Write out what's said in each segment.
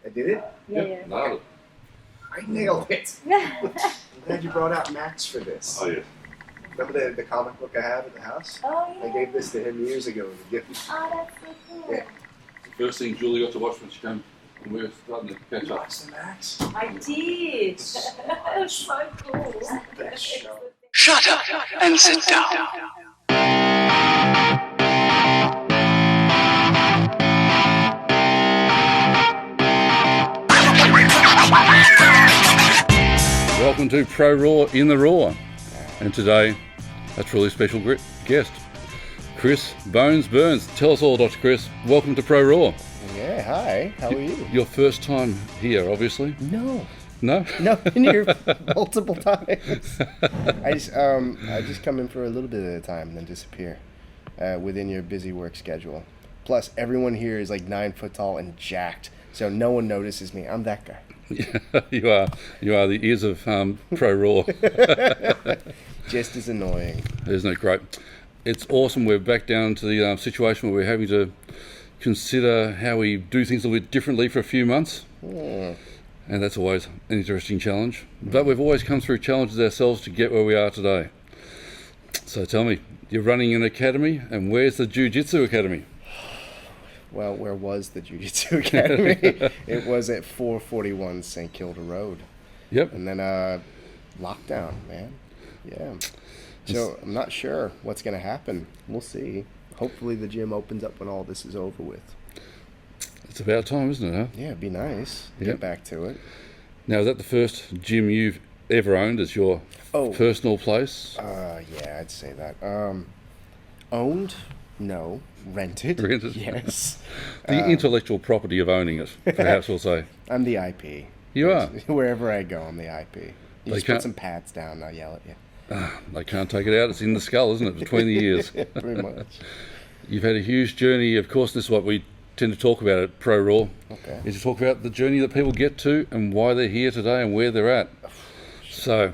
I did it? Yeah. Nailed it. I nailed it. I'm glad you brought out Max for this. Oh, yeah. Remember the comic book I have at the house? Oh, yeah. I gave this to him years ago as a gift. Oh, that's so cool. Yeah. The first thing Julie got to watch when she came, and we were starting to catch You up. watched the Max? I did. That was so cool. Best show. Shut up and sit down. Welcome to Pro Raw in the Raw. And today, a truly special guest, Chris Bones Burns. Tell us all, Dr. Chris. Welcome to Pro Raw. Yeah, hi. How are you? Your first time here, obviously. No. No? No, been here multiple times. I just come in for a little bit at a time and then disappear within your busy work schedule. Plus, everyone here is like 9 foot tall and jacked, so no one notices me. I'm that guy. You are the ears of Pro Raw. Just as annoying. Isn't it great? It's awesome. We're back down to the situation where we're having to consider how we do things a little bit differently for a few months. Hmm. And that's always an interesting challenge. But we've always come through challenges ourselves to get where we are today. So tell me, you're running an academy, and where's the JiuJitsu Academy? Well, where was the Jiu-Jitsu Academy? It was at 441 St. Kilda Road. Yep. And then lockdown, man. Yeah. So I'm not sure what's going to happen. We'll see. Hopefully the gym opens up when all this is over with. It's about time, isn't it, huh? Yeah, it'd be nice. Yep. Get back to it. Now, is that the first gym you've ever owned as your personal place? Yeah, I'd say that. Owned? No. Rented? Rented? Yes. The intellectual property of owning it, perhaps we'll say. I'm the IP. You are? Wherever I go, I'm the IP. You They just can't- put some pads down, I'll yell at you. They can't take it out. It's in the skull, isn't it, between the ears? Pretty much. You've had a huge journey. Of course, this is what we tend to talk about at Pro Raw. Okay. Is to talk about the journey that people get to and why they're here today and where they're at. So,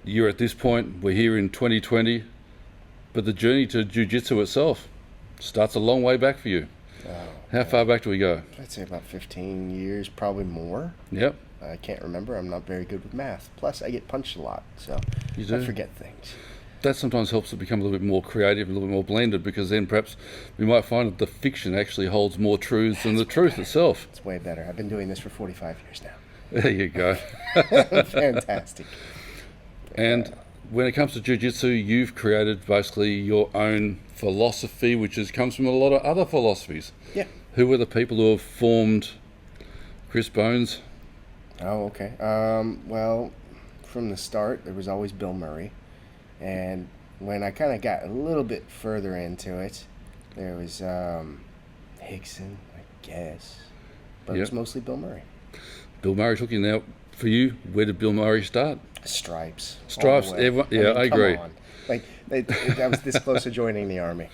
you're at this point, we're here in 2020, but the journey to Jiu-Jitsu itself starts a long way back for you. How far back do we go? I'd say about 15 years, probably more. Yep. I can't remember. I'm not very good with math. Plus, I get punched a lot, so You do? I forget things. That sometimes helps it become a little bit more creative, a little bit more blended, because then perhaps we might find that the fiction actually holds more truths than the truth itself. It's way better. I've been doing this for 45 years now. There you go. Fantastic. And when it comes to Jiu-Jitsu, you've created basically your own philosophy, which comes from a lot of other philosophies. Yeah. Who are the people who have formed Chris Bones? Oh, okay. Well, from the start, there was always Bill Murray. And when I kind of got a little bit further into it, there was Rickson, I guess. But it was mostly Bill Murray. Bill Murray took you. Now, for you, where did Bill Murray start? Stripes. Stripes, all the way. everyone, yeah, I come agree. on. Like, I was this close to joining the army.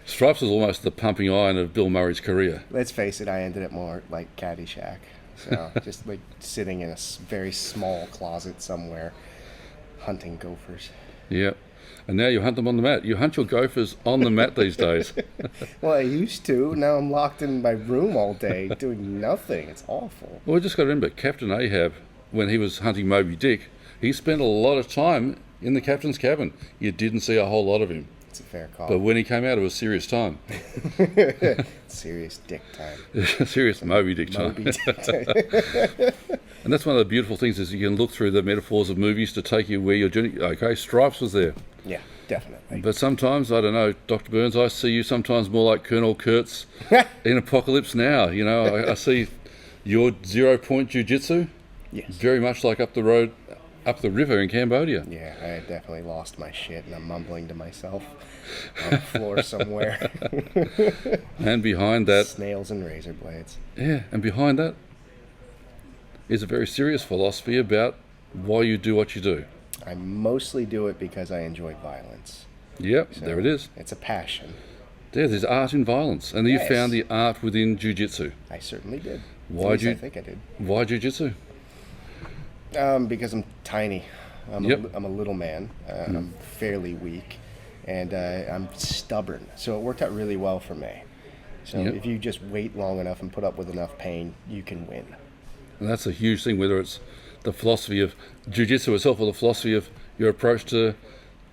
Stripes was almost the pumping iron of Bill Murray's career. Let's face it, I ended up more like Caddyshack. So just like sitting in a very small closet somewhere, hunting gophers. Yeah. And now you hunt them on the mat. You hunt your gophers on the mat these days. Well, I used to. Now I'm locked in my room all day doing nothing. It's awful. Well, we just got to remember, Captain Ahab, when he was hunting Moby Dick, he spent a lot of time in the captain's cabin. You didn't see a whole lot of him. It's a fair call. But when he came out, it was serious time. Serious dick time. Serious Moby Dick time. Moby Dick time. And that's one of the beautiful things is you can look through the metaphors of movies to take you where your journey. Okay, Stripes was there. Yeah, definitely. But sometimes, I don't know, Dr. Burns, I see you sometimes more like Colonel Kurtz in Apocalypse Now. You know, I see your 0 Point Jiu-Jitsu Yes. very much like up the road, up the river in Cambodia. Yeah, I definitely lost my shit, and I'm mumbling to myself on the floor somewhere. And behind that, Snails and razor blades. yeah, and behind that is a very serious philosophy about why you do what you do. I mostly do it because I enjoy violence. Yep, So there it is. It's a passion. There's art in violence, and you Yes. found the art within Jiu-Jitsu. I certainly did. Why'd At least you- I think I did. Why Jiu-Jitsu? Because I'm tiny. I'm a little man. I'm fairly weak, and I'm stubborn. So it worked out really well for me. So Yep. if you just wait long enough and put up with enough pain, you can win. And that's a huge thing, whether it's the philosophy of jiu-jitsu itself or the philosophy of your approach to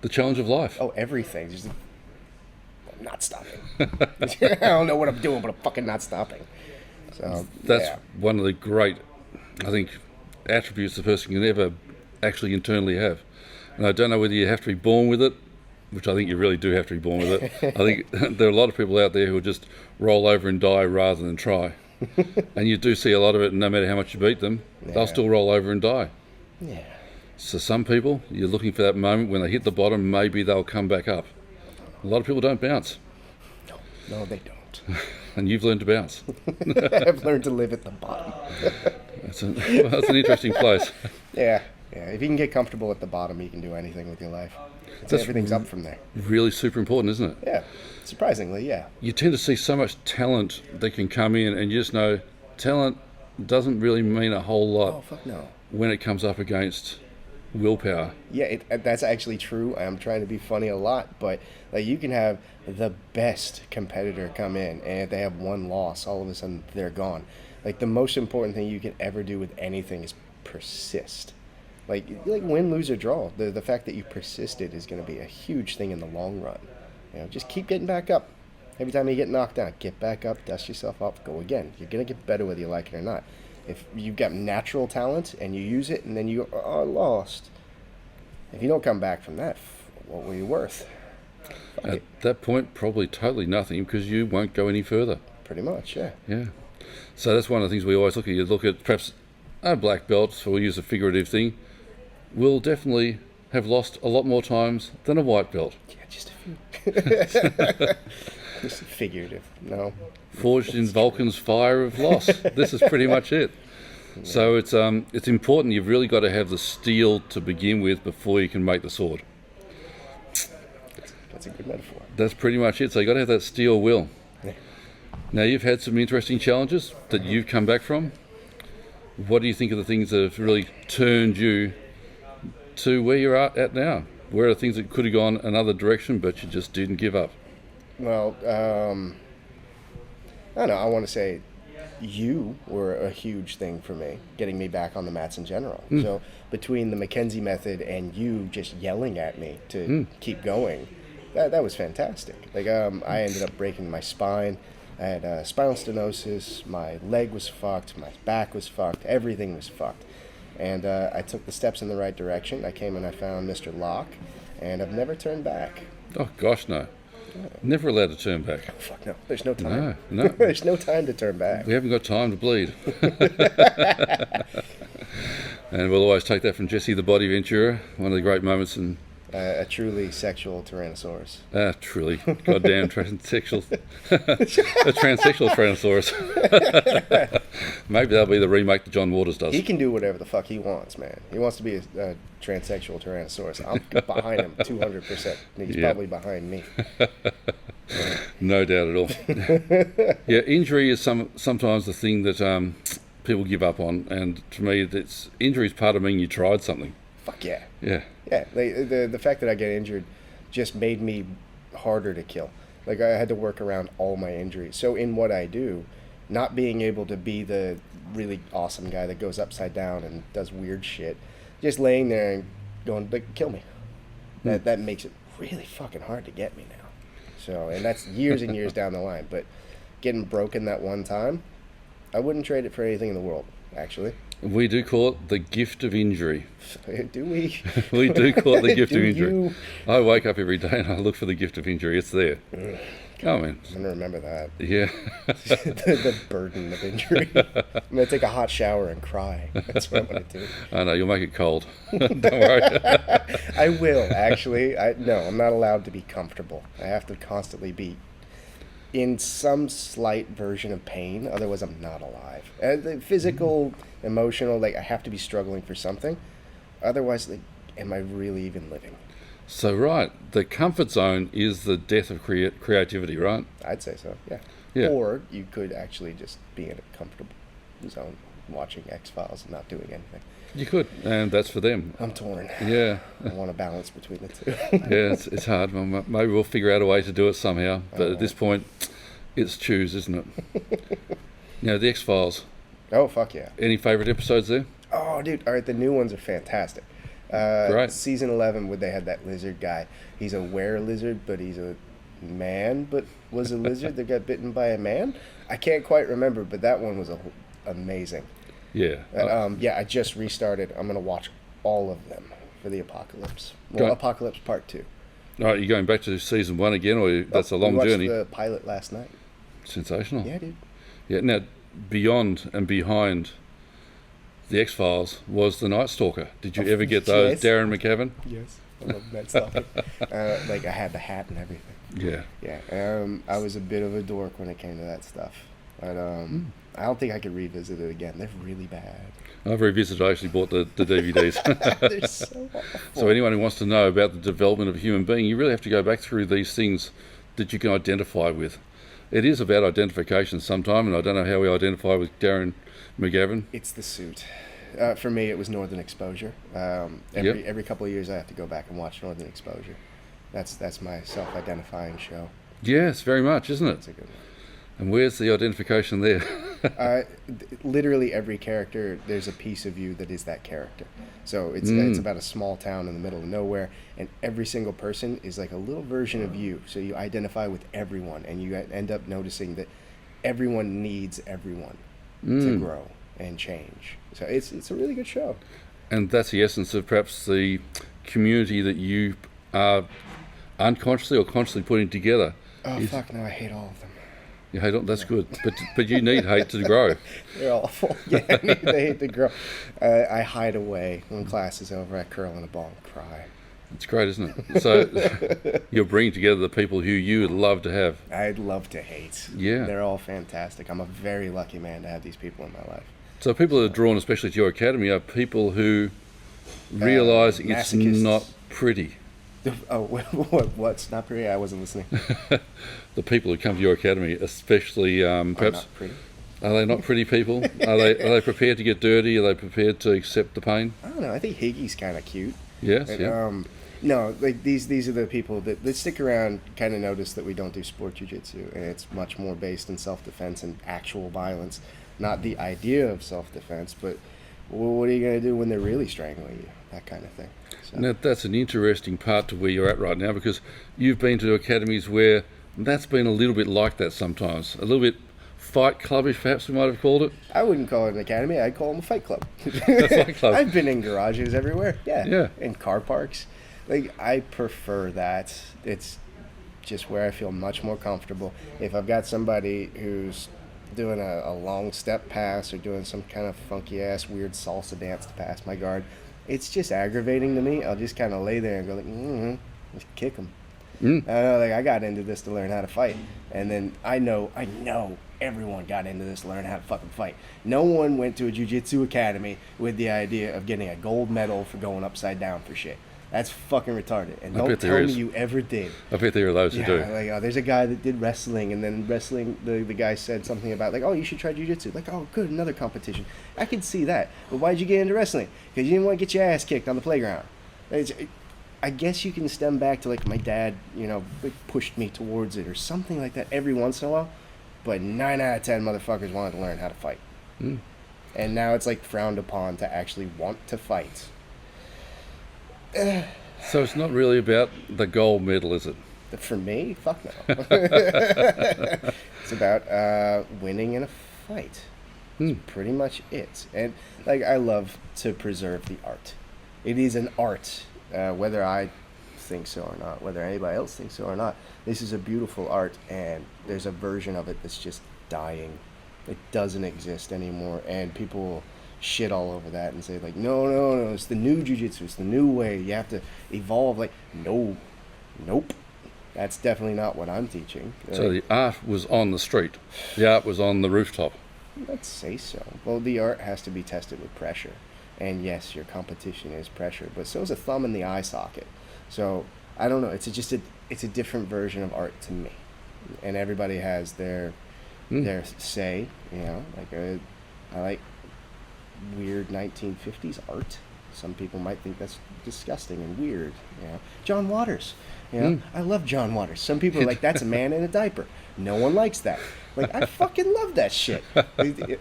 the challenge of life. Oh, everything. Just I'm not stopping. I don't know what I'm doing, but I'm fucking not stopping. So That's yeah. one of the great, I think, attributes the person can ever actually internally have. And I don't know whether you have to be born with it, which I think you really do have to be born with it. I think there are a lot of people out there who will just roll over and die rather than try. And you do see a lot of it, and no matter how much you beat them, they'll still roll over and die. Yeah. So some people, you're looking for that moment when they hit the bottom, maybe they'll come back up. A lot of people don't bounce, No, they don't. and you've learned to bounce. I've learned to live at the bottom. That's an interesting place. Yeah. If you can get comfortable at the bottom, you can do anything with your life. That's Everything's up from there. Really super important, isn't it? Yeah. Surprisingly, yeah. You tend to see so much talent that can come in, and you just know talent doesn't really mean a whole lot Oh, fuck no. when it comes up against willpower. Yeah, that's actually true. I'm trying to be funny a lot, but like you can have the best competitor come in, and if they have one loss, all of a sudden they're gone. Like the most important thing you can ever do with anything is persist. Like win, lose, or draw. The fact that you persisted is going to be a huge thing in the long run. You know, just keep getting back up. Every time you get knocked down, get back up, dust yourself off, go again. You're going to get better whether you like it or not. If you've got natural talent and you use it and then you are lost, if you don't come back from that, what were you worth? Fuck At it. that point, probably totally nothing, because you won't go any further. Pretty much, yeah. Yeah. So that's one of the things we always look at. You look at perhaps a black belt, so we'll use a figurative thing, will definitely have lost a lot more times than a white belt. Yeah, just a few. Just figurative. No. Forged in Vulcan's fire of loss. This is pretty much it. So it's important. You've really got to have the steel to begin with before you can make the sword. That's a good metaphor. That's pretty much it. So you got to have that steel will. Yeah. Now you've had some interesting challenges that you've come back from. What do you think of the things that have really turned you to where you're at now? Where are things that could have gone another direction, but you just didn't give up? Well, I don't know. I want to say you were a huge thing for me, getting me back on the mats in general. So between the Mackenzie method and you just yelling at me to keep going, that was fantastic. Like I ended up breaking my spine. I had spinal stenosis. My leg was fucked. My back was fucked. Everything was fucked. And I took the steps in the right direction. I came and I found Mr. Locke, and I've never turned back. Oh gosh, no. Never allowed to turn back. Oh, fuck no. There's no time. No. There's no time to turn back. We haven't got time to bleed. And we'll always take that from Jesse the Body Ventura, one of the great moments in... A truly sexual Tyrannosaurus. truly. Goddamn transsexual. A transsexual Tyrannosaurus. Maybe that'll be the remake that John Waters does. He can do whatever the fuck he wants, man. He wants to be a transsexual Tyrannosaurus. I'm behind him 200%. He's probably behind me. No doubt at all. Yeah, injury is sometimes the thing that people give up on, and to me, injury is part of meaning you tried something. Fuck yeah. Yeah. Yeah, the fact that I get injured just made me harder to kill. Like, I had to work around all my injuries. So in what I do, not being able to be the really awesome guy that goes upside down and does weird shit, just laying there and going, like, kill me. That makes it really fucking hard to get me now. So, and that's years and years down the line. But getting broken that one time, I wouldn't trade it for anything in the world, actually. We do call it the gift of injury. Do we? We do call it the gift of Do injury. you? I wake up every day and I look for the gift of injury. It's there. Oh, man. I'm going to remember that. Yeah. the burden of injury. I'm going to take a hot shower and cry. That's what I'm going to do. I know, you'll make it cold. Don't worry. I will, actually. No, I'm not allowed to be comfortable. I have to constantly be in some slight version of pain. Otherwise, I'm not alive. The physical, emotional, like, I have to be struggling for something. Otherwise, like, am I really even living? So, right, the comfort zone is the death of creativity, right? I'd say so, yeah. Yeah. Or you could actually just be in a comfortable zone watching XFiles and not doing anything. You could, and that's for them. I'm torn. Yeah. I want a balance between the two. Yeah, it's hard. Well, maybe we'll figure out a way to do it somehow. But at this point, It's choose, isn't it? Now, the X-Files. Oh, fuck yeah. Any favourite episodes there? Oh, dude. All right, the new ones are fantastic. Great. Season 11, where they had that lizard guy. He's a were-lizard, but he's a man, but was a lizard that got bitten by a man? I can't quite remember, but that one was amazing. Yeah. Yeah, I just restarted. I'm going to watch all of them for the Apocalypse. Well, Apocalypse Part 2. All right, you're going back to season 1 again, or that's a long we watched journey? The pilot last night. Sensational. Yeah, dude. Yeah, now, beyond and behind the X-Files was the Night Stalker. Did you ever get those, yes. Darren McCavin? Yes. I love Night Stalker. Like, I had the hat and everything. Yeah. Yeah. I was a bit of a dork when it came to that stuff. But I don't think I could revisit it again. They're really bad. I've revisited. I actually bought the DVDs. They're so awful. So anyone who wants to know about the development of a human being, you really have to go back through these things that you can identify with. It is about identification sometime, and I don't know how we identify with Darren McGavin. It's the suit. For me, it was Northern Exposure. Every couple of years, I have to go back and watch Northern Exposure. That's my self-identifying show. Yes, very much, isn't it? It's a good one. And where's the identification there? Literally every character, there's a piece of you that is that character. So it's about a small town in the middle of nowhere, and every single person is like a little version of you. So you identify with everyone, and you end up noticing that everyone needs everyone to grow and change. So it's a really good show. And that's the essence of perhaps the community that you are unconsciously or consciously putting together. Oh, fuck no, I hate all of them. You hate them? That's good. But you need hate to grow. They're awful. Yeah, they hate to grow. I hide away when class is over. I curl in a ball and cry. It's great, isn't it? So you're bringing together the people who you would love to have. I'd love to hate. Yeah. They're all fantastic. I'm a very lucky man to have these people in my life. So people who are drawn especially to your academy are people who realise it's masochists. not pretty. Oh, what's not pretty? I wasn't listening. The people who come to your academy, especially perhaps, Not pretty. are they not pretty people? Are they prepared to get dirty? Are they prepared to accept the pain? I don't know. I think Higgy's kind of cute. Yes, But, yeah. no, like these are the people that stick around. Kind of notice that we don't do sport jiu-jitsu, and it's much more based in self-defense and actual violence, not the idea of self-defense, but what are you going to do when they're really strangling you? That kind of thing. So. Now, that's an interesting part to where you're at right now, because you've been to academies where that's been a little bit like that sometimes. A little bit fight clubbish, perhaps we might have called it. I wouldn't call it an academy. I'd call them a fight club. Fight club. I've been in garages everywhere. Yeah. In car parks. Like, I prefer that. It's just where I feel much more comfortable. If I've got somebody who's doing a long step pass or doing some kind of funky ass weird salsa dance to pass my guard, it's just aggravating to me. I'll just kind of lay there and go like, just kick them. I got into this to learn how to fight, and then I know everyone got into this to learn how to fucking fight. No one went to a jiu-jitsu academy with the idea of getting a gold medal for going upside down for shit. That's fucking retarded, and don't tell me you ever did. I bet there are those who do. Like, there's a guy that did wrestling, and then wrestling, the guy said something about, like, oh, you should try jiu-jitsu. Like, oh, good, another competition. I can see that. But why'd you get into wrestling? Because you didn't want to get your ass kicked on the playground. I guess you can stem back to, like, my dad, pushed me towards it or something like that every once in a while. But 9 out of 10 motherfuckers wanted to learn how to fight. And now it's, like, frowned upon to actually want to fight. So it's not really about the gold medal, is it? For me? Fuck no. It's about winning in a fight. That's pretty much it. And, like, I love to preserve the art. It is an art, whether I think so or not, whether anybody else thinks so or not. This is a beautiful art, and there's a version of it that's just dying. It doesn't exist anymore, and people shit all over that and say, like, no, it's the new jiu-jitsu, it's the new way, you have to evolve. Like, nope, that's definitely not what I'm teaching. So the art was on the street, the art was on the rooftop. Let's say so. Well, the art has to be tested with pressure, and yes, your competition is pressure, but so is a thumb in the eye socket. So I don't know, it's a different version of art to me, and everybody has their say. I like weird 1950s art. Some people might think that's disgusting and weird. John Waters. I love John Waters. Some people are like, that's a man in a diaper. No one likes that. Like, I fucking love that shit.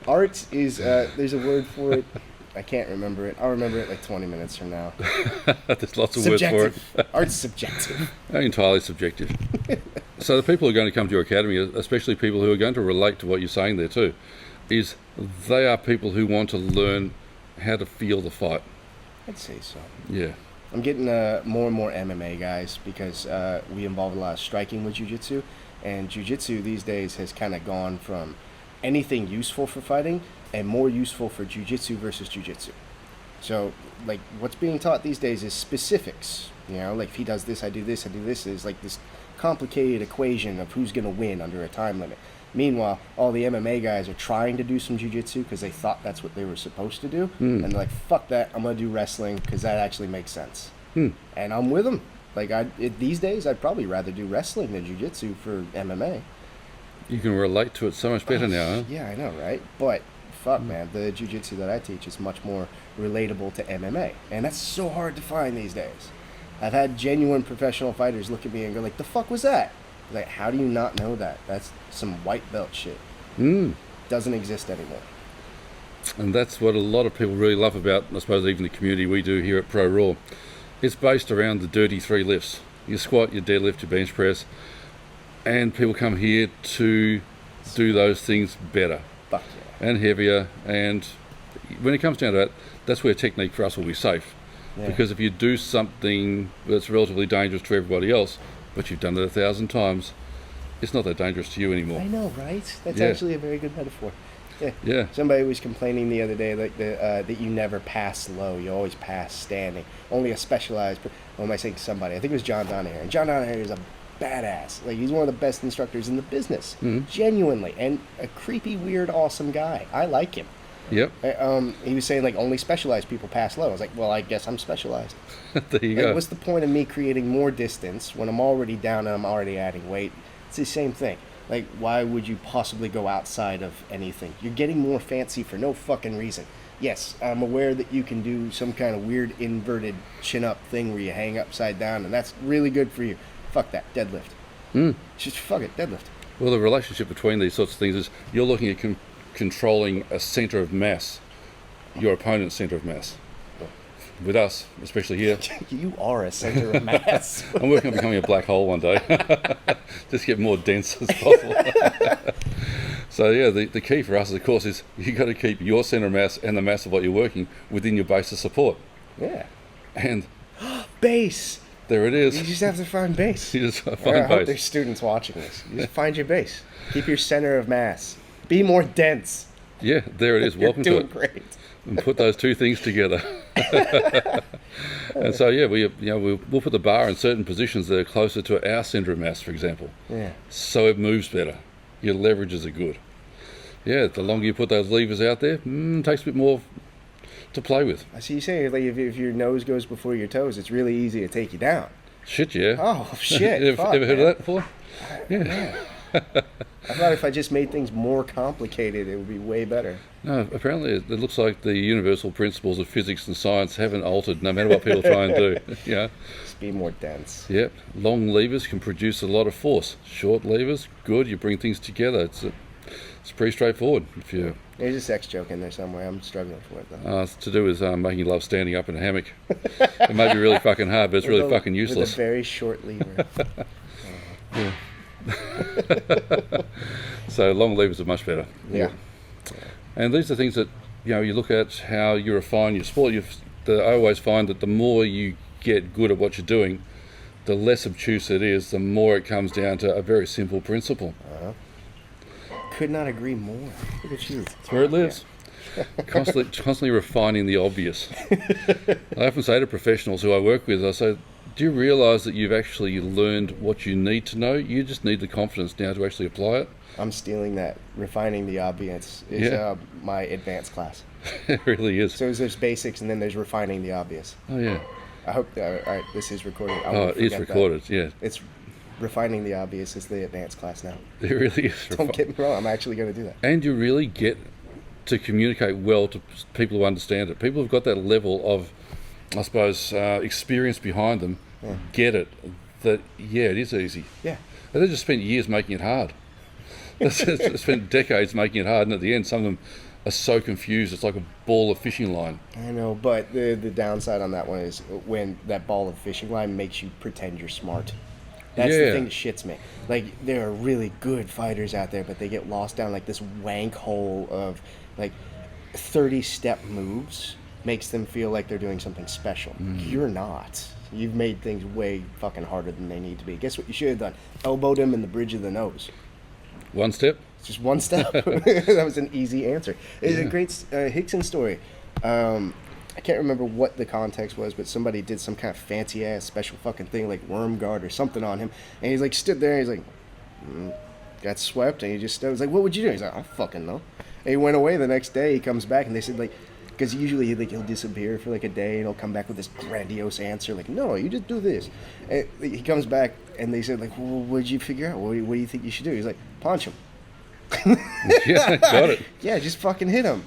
Art is, there's a word for it. I can't remember it. I'll remember it like 20 minutes from now. There's lots of words for it. Art's subjective. Entirely subjective. So the people who are going to come to your academy, especially people who are going to relate to what you're saying there too, is they are people who want to learn how to feel the fight. I'd say so. Yeah. I'm getting more and more MMA guys because we involve a lot of striking with jiu-jitsu, and jiu-jitsu these days has kind of gone from anything useful for fighting and more useful for jiu-jitsu versus jiu-jitsu. So, like, what's being taught these days is specifics. Like, if he does this, I do this, I do this. It's like this complicated equation of who's going to win under a time limit. Meanwhile, all the MMA guys are trying to do some jiu-jitsu because they thought that's what they were supposed to do. And they're like, fuck that, I'm going to do wrestling because that actually makes sense. And I'm with them. Like, these days, I'd probably rather do wrestling than jiu-jitsu for MMA. You can relate to it so much better now, huh? Yeah, I know, right? But, fuck, man, the jiu-jitsu that I teach is much more relatable to MMA. And that's so hard to find these days. I've had genuine professional fighters look at me and go like, the fuck was that? Like, how do you not know that? That's some white belt shit. Doesn't exist anymore. And that's what a lot of people really love about, I suppose, even the community we do here at Pro Raw. It's based around the dirty 3 lifts. Your squat, your deadlift, your bench press. And people come here to do those things better. Fuck yeah. And heavier. And when it comes down to that, that's where technique for us will be safe. Yeah. Because if you do something that's relatively dangerous to everybody else, but you've done it 1,000 times, it's not that dangerous to you anymore. I know, right? That's actually a very good metaphor. Yeah. Somebody was complaining the other day like that you never pass low. You always pass standing. Only a specialized... What am I saying? Somebody. I think it was John Donaher. And John Donaher is a badass. Like, he's one of the best instructors in the business. Genuinely. And a creepy, weird, awesome guy. I like him. Yep. He was saying, like, only specialized people pass low. I was like, well, I guess I'm specialized. There you go. What's the point of me creating more distance when I'm already down and I'm already adding weight? It's the same thing. Like, why would you possibly go outside of anything? You're getting more fancy for no fucking reason. Yes, I'm aware that you can do some kind of weird inverted chin-up thing where you hang upside down, and that's really good for you. Fuck that. Deadlift. Just fuck it. Deadlift. Well, the relationship between these sorts of things is you're looking at controlling a center of mass, your opponent's center of mass. With us, especially here. You are a center of mass. I'm working on becoming a black hole one day. Just get more dense as possible. So yeah, the key for us, of course, is you got to keep your center of mass and the mass of what you're working within your base of support. Yeah. And base. There it is. You just have to find base. You just find I base. hope there's students watching this. You just find your base. Keep your center of mass. Be more dense. Yeah, there it is. Welcome to it. You're doing great. And put those two things together. And so yeah, we'll put the bar in certain positions that are closer to our center of mass, for example. Yeah. So it moves better. Your leverages are good. Yeah, the longer you put those levers out there, takes a bit more to play with. I see you saying, like, if your nose goes before your toes, it's really easy to take you down. Shit, yeah. Oh, shit. Ever heard of that before? Yeah. I thought if I just made things more complicated, it would be way better. No, apparently it looks like the universal principles of physics and science haven't altered no matter what people try and do. Yeah. Just be more dense. Yep. Long levers can produce a lot of force. Short levers, good. You bring things together. It's pretty straightforward. There's a sex joke in there somewhere. I'm struggling for it, though. It's to do with making love standing up in a hammock. It may be really fucking hard, but it's really fucking useless. With a very short lever. Yeah. So long levers are much better. Yeah. And these are things that you look at how you refine your sport. I always find that the more you get good at what you're doing, the less obtuse it is, the more it comes down to a very simple principle. Could not agree more. Look at you. That's where it lives. Yeah. Constantly refining the obvious. I often say to professionals who I work with, I say, do you realise that you've actually learned what you need to know? You just need the confidence now to actually apply it. I'm stealing that. Refining the obvious is my advanced class. It really is. So there's basics and then there's refining the obvious. Oh, yeah. I hope that, all right, this is recorded. It is recorded, yeah. It's refining the obvious is the advanced class now. It really is. Don't get me wrong, I'm actually going to do that. And you really get to communicate well to people who understand it. People who've got that level of I suppose, experience behind them, get it, that, it is easy. Yeah. But they just spent years making it hard. They spent decades making it hard, and at the end, some of them are so confused, it's like a ball of fishing line. I know, but the downside on that one is when that ball of fishing line makes you pretend you're smart. That's the thing that shits me. Like, there are really good fighters out there, but they get lost down like this wank hole of like 30-step moves makes them feel like they're doing something special. You're not. You've made things way fucking harder than they need to be. Guess what you should have done? Elbowed him in the bridge of the nose. One step? It's just one step. That was an easy answer. It's a great Rickson story. I can't remember what the context was, but somebody did some kind of fancy ass special fucking thing like worm guard or something on him, and he's like stood there and he's like, got swept, and he just stood. I was like, what would you do? He's like, I don't fucking know. And he went away. The next day he comes back and they said like, because usually like he'll disappear for like a day and he'll come back with this grandiose answer like, no, you just do this. And he comes back and they said like, well, what did you figure out? What do you think you should do? He's like, punch him. Yeah, got it. Yeah, just fucking hit him.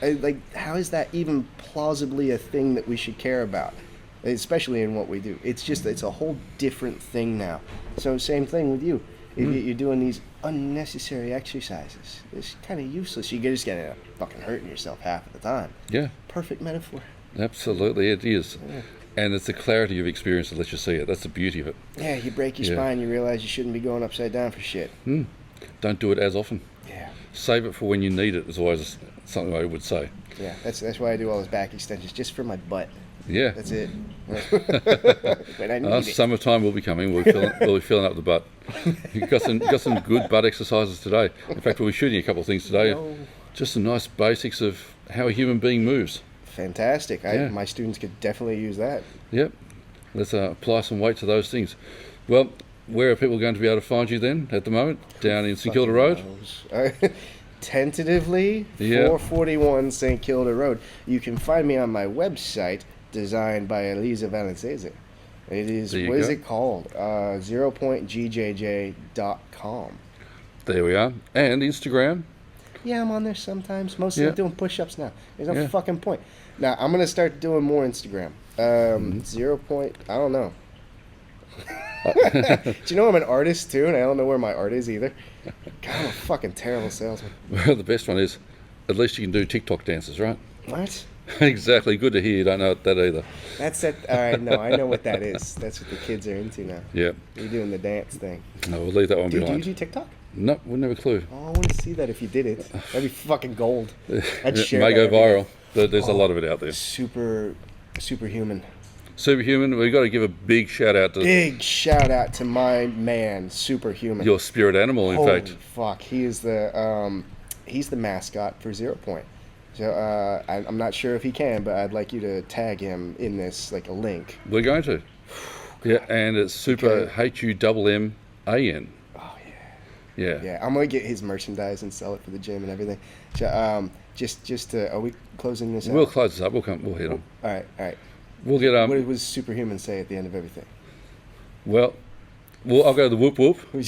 Like, how is that even plausibly a thing that we should care about? Especially in what we do. It's a whole different thing now. So same thing with you. You're doing these unnecessary exercises. It's kind of useless. You're just getting fucking hurting yourself half of the time. Yeah. Perfect metaphor. Absolutely, it is. Yeah. And it's the clarity of experience that lets you see it. That's the beauty of it. Yeah, you break your spine, you realize you shouldn't be going upside down for shit. Don't do it as often. Yeah. Save it for when you need it, is always something I would say. Yeah, that's why I do all those back extensions, just for my butt. Yeah. That's it. When I need it. Summertime will be coming. We'll be filling up the butt. You've got some good butt exercises today. In fact, we'll be shooting a couple of things today. Just some nice basics of how a human being moves. Fantastic. My students could definitely use that. Yep. Let's apply some weight to those things. Well, where are people going to be able to find you then at the moment? Down in St Kilda Road? Tentatively, 441 St Kilda Road. You can find me on my website, designed by Elisa Valencese. It is, what is it called? 0.JJG.com. There we are. And Instagram? Yeah, I'm on there sometimes. Mostly I'm doing push-ups now. There's no fucking point. Now, I'm going to start doing more Instagram. I don't know. Do you know I'm an artist too, and I don't know where my art is either? God, I'm a fucking terrible salesman. Well, the best one is, at least you can do TikTok dances, right? What? Exactly. Good to hear you don't know that either. That's it. All right, no, I know what that is. That's what the kids are into now. Yeah. You're doing the dance thing. No, we'll leave that one Do behind. you do TikTok? No, wouldn't have a clue. Oh, I want to see that if you did it. That'd be fucking gold. I'd It share may that go every viral. There's a lot of it out there. Superhuman. Superhuman, we've got to give a big shout out to my man, Superhuman. your spirit animal, in Holy fact. fuck, he is he's the mascot for 0 Point. So I'm not sure if he can, but I'd like you to tag him in this, like a link. We're going to. Yeah, and it's Super HUMMAN. Oh yeah. Yeah. Yeah, I'm gonna get his merchandise and sell it for the gym and everything. So just are we closing this out? We'll close this up. We'll hit on. All right. We'll get What does Superhuman say at the end of everything? Well, I'll go the whoop whoop. All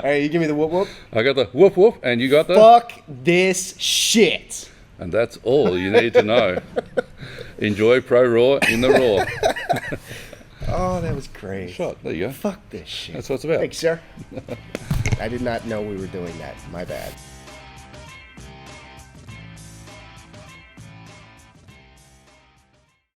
right, you give me the whoop whoop. I got the whoop whoop, and you got the. Fuck this shit. And that's all you need to know. Enjoy Pro Raw in the Raw. Oh, that was great. Shot. There you go. Fuck this shit. That's what it's about. Thanks, sir. I did not know we were doing that. My bad.